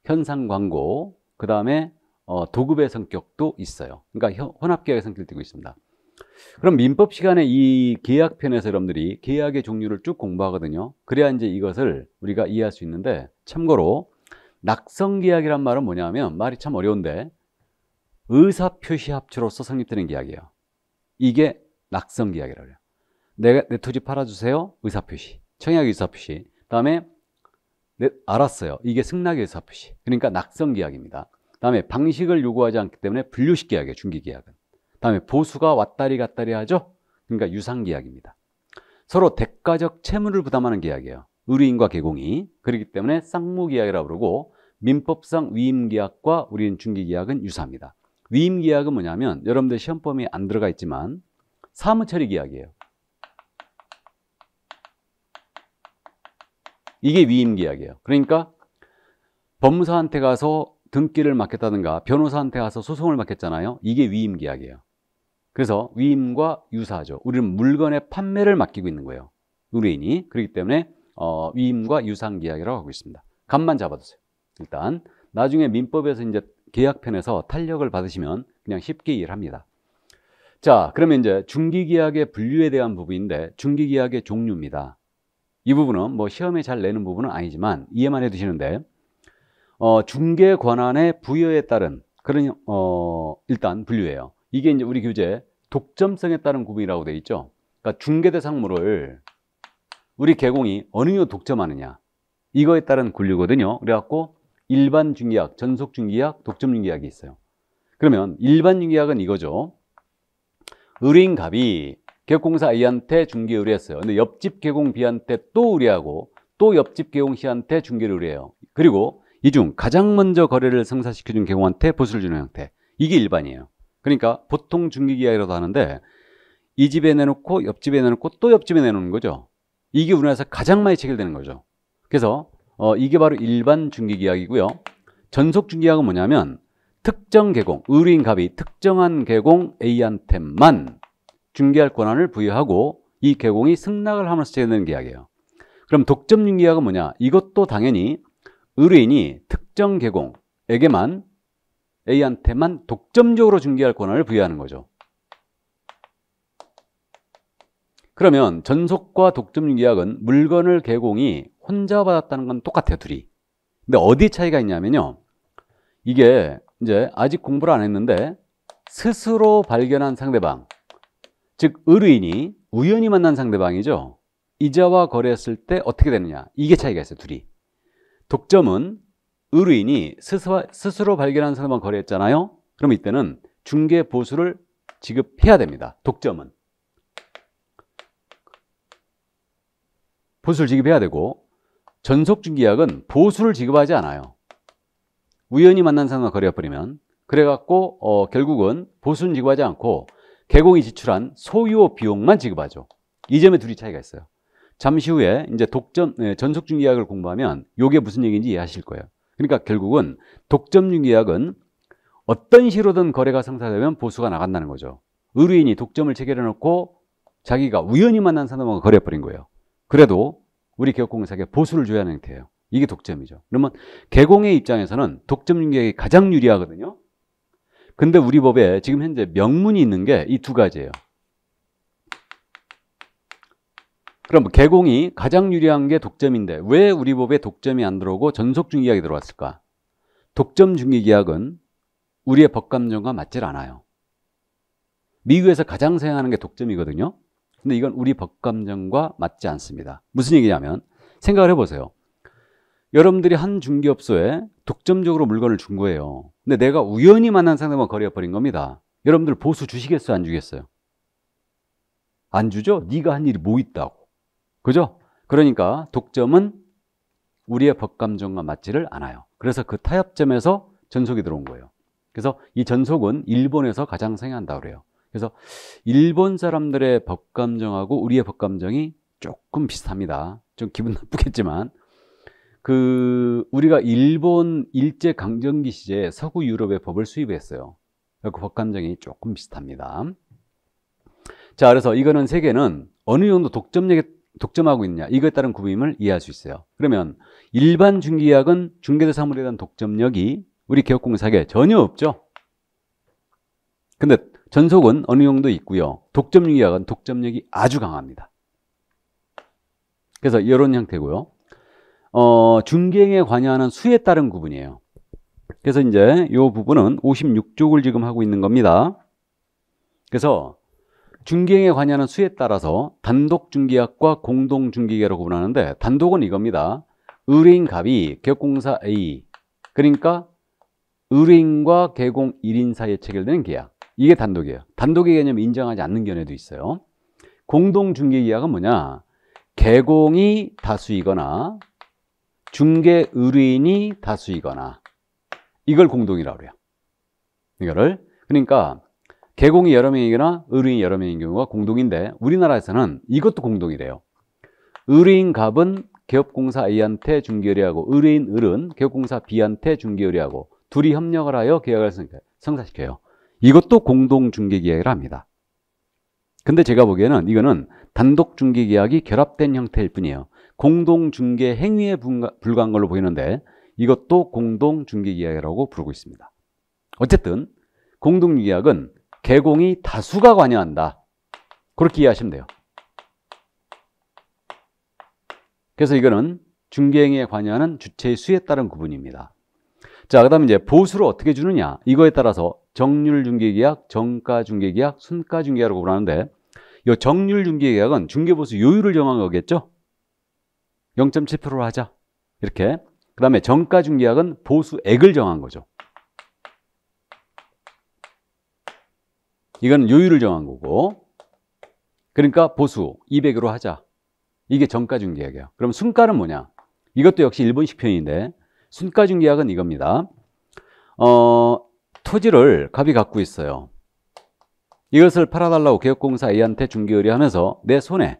Speaker 1: 현상 광고, 그 다음에 도급의 성격도 있어요. 그러니까 혼합 계약의 성격을 띠고 있습니다. 그럼 민법 시간에 이 계약편에서 여러분들이 계약의 종류를 쭉 공부하거든요. 그래야 이제 이것을 우리가 이해할 수 있는데, 참고로 낙성계약이란 말은 뭐냐면, 말이 참 어려운데 의사표시 합치로서 성립되는 계약이에요. 이게 낙성계약이라고 해요. 내 토지 팔아주세요. 의사표시. 청약의 의사표시. 다음에 알았어요. 이게 승낙의 의사표시. 그러니까 낙성계약입니다. 다음에 방식을 요구하지 않기 때문에 분류식 계약이에요. 중개계약은. 다음에 보수가 왔다리 갔다리 하죠. 그러니까 유상계약입니다. 서로 대가적 채무를 부담하는 계약이에요. 의뢰인과 개공이. 그렇기 때문에 쌍무계약이라고 부르고, 민법상 위임계약과 우리는 중개계약은 유사합니다. 위임계약은 뭐냐면 여러분들 시험 범위에 안 들어가 있지만 사무처리 계약이에요. 이게 위임계약이에요. 그러니까 법무사한테 가서 등기를 맡겼다든가 변호사한테 가서 소송을 맡겼잖아요. 이게 위임계약이에요. 그래서 위임과 유사하죠. 우리는 물건의 판매를 맡기고 있는 거예요. 의뢰인이. 그렇기 때문에 위임과 유상계약이라고 하고 있습니다. 값만 잡아두세요. 일단 나중에 민법에서 이제 계약편에서 탄력을 받으시면 그냥 쉽게 이해를 합니다. 자, 그러면 이제 중기계약의 분류에 대한 부분인데 중기계약의 종류입니다. 이 부분은 뭐 시험에 잘 내는 부분은 아니지만 이해만 해두시는데 중개 권한의 부여에 따른 그런 일단 분류예요. 이게 이제 우리 교재 독점성에 따른 구분이라고 되어 있죠. 그러니까 중개 대상물을 우리 개공이 어느 정도 독점하느냐 이거에 따른 분류거든요. 그래갖고 일반 중개약, 전속 중개약, 독점 중개약이 있어요. 그러면 일반 중개약은 이거죠. 의뢰인 갑이 개업공사 A한테 중개 의뢰했어요. 근데 옆집 개공 B한테 또 의뢰하고 또 옆집 개공 C한테 중개를 의뢰해요. 그리고 이 중 가장 먼저 거래를 성사시켜준 개공한테 보수를 주는 형태. 이게 일반이에요. 그러니까 보통 중개계약이라도 하는데 이 집에 내놓고 옆집에 내놓고 또 옆집에 내놓는 거죠. 이게 우리나라에서 가장 많이 체결되는 거죠. 그래서 이게 바로 일반 중개계약이고요. 전속 중개계약은 뭐냐면 특정 개공, 의뢰인 갑이 특정한 개공 A한테만 중개할 권한을 부여하고 이 개공이 승낙을 하면서 체결되는 계약이에요. 그럼 독점 중개계약은 뭐냐? 이것도 당연히 의뢰인이 특정 개공에게만 A한테만 독점적으로 중개할 권한을 부여하는 거죠. 그러면 전속과 독점 중개계약은 물건을 개공이 혼자 받았다는 건 똑같아요, 둘이. 근데 어디 차이가 있냐면요. 이게 이제 아직 공부를 안 했는데 스스로 발견한 상대방, 즉 의뢰인이 우연히 만난 상대방이죠. 이자와 거래했을 때 어떻게 되느냐. 이게 차이가 있어요, 둘이. 독점은 의뢰인이 스스로 발견한 상대방 거래했잖아요. 그럼 이때는 중개 보수를 지급해야 됩니다. 독점은. 보수를 지급해야 되고 전속 중개계약은 보수를 지급하지 않아요. 우연히 만난 상대방 거래해버리면 그래갖고 결국은 보수는 지급하지 않고 개공이 지출한 소요 비용만 지급하죠. 이 점에 둘이 차이가 있어요. 잠시 후에 이제 전속 중개계약을 공부하면 이게 무슨 얘기인지 이해하실 거예요. 그러니까 결국은 독점 중개계약은 어떤 식으로든 거래가 성사되면 보수가 나간다는 거죠. 의뢰인이 독점을 체결해 놓고 자기가 우연히 만난 사람과 거래해버린 거예요. 그래도 우리 개업공사에게 보수를 줘야 하는 형태예요. 이게 독점이죠. 그러면 개공의 입장에서는 독점 중개계약이 가장 유리하거든요. 근데 우리 법에 지금 현재 명문이 있는 게 이 두 가지예요. 그럼 개공이 가장 유리한 게 독점인데 왜 우리 법에 독점이 안 들어오고 전속 중개계약이 들어왔을까? 독점 중개계약은 우리의 법감정과 맞질 않아요. 미국에서 가장 사용하는 게 독점이거든요. 근데 이건 우리 법감정과 맞지 않습니다. 무슨 얘기냐면 생각을 해보세요. 여러분들이 한 중개업소에 독점적으로 물건을 준 거예요. 근데 내가 우연히 만난 상대방 거래해버린 겁니다. 여러분들 보수 주시겠어요? 안 주겠어요? 안 주죠? 네가 한 일이 뭐 있다고. 그죠? 그러니까 독점은 우리의 법감정과 맞지를 않아요. 그래서 그 타협점에서 전속이 들어온 거예요. 그래서 이 전속은 일본에서 가장 사용한다고 그래요. 그래서 일본 사람들의 법감정하고 우리의 법감정이 조금 비슷합니다. 좀 기분 나쁘겠지만 우리가 일본 일제 강점기 시절에 서구 유럽의 법을 수입했어요. 그 법감정이 조금 비슷합니다. 자, 그래서 이거는 세계는 어느 정도 독점하고 있느냐 이거에 따른 구분임을 이해할 수 있어요. 그러면 일반 중개계약은 중개대상물에 대한 독점력이 우리 개업공사에게 전혀 없죠. 근데 전속은 어느 정도 있고요. 독점 중개계약은 독점력이 아주 강합니다. 그래서 이런 형태고요. 중개행에 관여하는 수에 따른 구분이에요. 그래서 이제 이 부분은 56쪽을 지금 하고 있는 겁니다. 그래서 중개행에 관여하는 수에 따라서 단독 중개계약과 공동 중개계약으로 구분하는데 단독은 이겁니다. 의뢰인 갑이 개업공사 A, 그러니까 의뢰인과 개공 1인 사이에 체결되는 계약. 이게 단독이에요. 단독의 개념을 인정하지 않는 견해도 있어요. 공동 중개계약은 뭐냐? 개공이 다수이거나 중개 의뢰인이 다수이거나 이걸 공동이라고 그래요. 이거를 그러니까 개공이 여러 명이거나 의뢰인이 여러 명인 경우가 공동인데 우리나라에서는 이것도 공동이래요. 의뢰인 갑은 개업공사 A한테 중개 의뢰하고 의뢰인 을은 개업공사 B한테 중개 의뢰하고 둘이 협력을 하여 계약을 성사시켜요. 이것도 공동 중개계약이라 합니다. 근데 제가 보기에는 이거는 단독 중개계약이 결합된 형태일 뿐이에요. 공동중개 행위에 불과한 걸로 보이는데 이것도 공동중개계약이라고 부르고 있습니다. 어쨌든 공동중개계약은 개공이 다수가 관여한다. 그렇게 이해하시면 돼요. 그래서 이거는 중개행위에 관여하는 주체의 수에 따른 구분입니다. 자, 그 다음에 이제 보수를 어떻게 주느냐. 이거에 따라서 정률중개계약, 정가중개계약, 순가중개계약이라고 부르는데 이 정률중개계약은 중개보수 요율을 정한 거겠죠? 0.7%로 하자. 이렇게. 그 다음에 정가중개계약은 보수액을 정한 거죠. 이건 요율을 정한 거고. 그러니까 보수 200으로 하자. 이게 정가중개계약이에요. 그럼 순가는 뭐냐? 이것도 역시 일본식 표현인데 순가중개계약은 이겁니다. 토지를 갑이 갖고 있어요. 이것을 팔아달라고 개업공사 A한테 중개 의뢰하면서 내 손에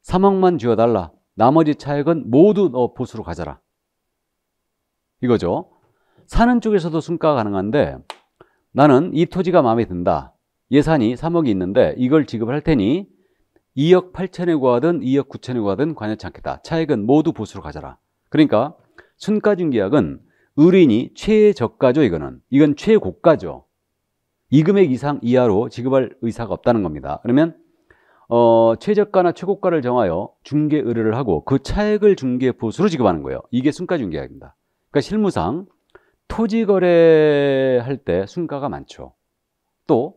Speaker 1: 3억만 쥐어달라. 나머지 차액은 모두 너 보수로 가져라. 이거죠. 사는 쪽에서도 순가가 가능한데 나는 이 토지가 마음에 든다. 예산이 3억이 있는데 이걸 지급할 테니 2억 8천에 구하든 2억 9천에 구하든 관여치 않겠다. 차액은 모두 보수로 가져라. 그러니까 순가중개약은 의뢰인이 최저가죠. 이건 최고가죠. 이 금액 이상 이하로 지급할 의사가 없다는 겁니다. 그러면 최저가나 최고가를 정하여 중개 의뢰를 하고 그 차액을 중개 보수로 지급하는 거예요. 이게 순가중개약입니다. 그러니까 실무상 토지 거래할 때 순가가 많죠. 또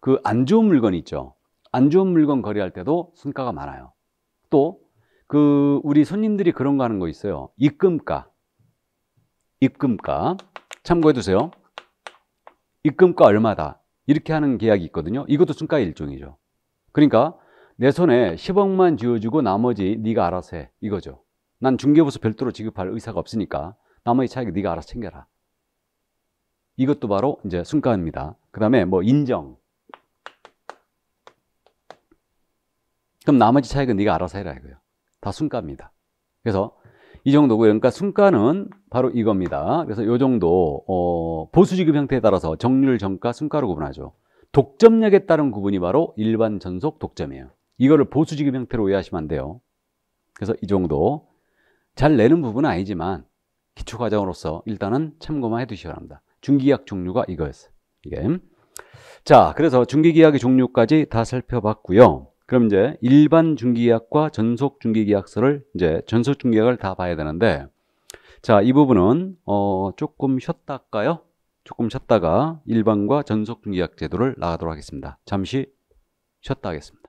Speaker 1: 그 안 좋은 물건이 있죠. 안 좋은 물건 거래할 때도 순가가 많아요. 또 그 우리 손님들이 그런 거 하는 거 있어요. 입금가 참고해 두세요. 입금가 얼마다 이렇게 하는 계약이 있거든요. 이것도 순가의 일종이죠. 그러니까 내 손에 10억만 쥐어주고 나머지 네가 알아서 해 이거죠. 난 중개보수 별도로 지급할 의사가 없으니까 나머지 차익 네가 알아서 챙겨라. 이것도 바로 이제 순가입니다. 그 다음에 뭐 인정. 그럼 나머지 차익은 네가 알아서 해라 이거예요. 다 순가입니다. 그래서 이 정도고 그러니까 순가는 바로 이겁니다. 그래서 이 정도 보수지급 형태에 따라서 정률, 정가, 순가로 구분하죠. 독점력에 따른 구분이 바로 일반, 전속, 독점이에요. 이거를 보수지급 형태로 이해하시면 안 돼요. 그래서 이 정도 잘 내는 부분은 아니지만 기초과정으로서 일단은 참고만 해두시기 바랍니다. 중개계약 종류가 이거였어요. 이게. 자, 그래서 중개계약의 종류까지 다 살펴봤고요. 그럼 이제 일반 중개계약과 전속 중개계약서를 이제 전속 중개계약을 다 봐야 되는데, 자, 이 부분은 조금 쉬었다 할까요? 조금 쉬었다가 일반과 전속 중개계약 제도를 나가도록 하겠습니다. 잠시 쉬었다 하겠습니다.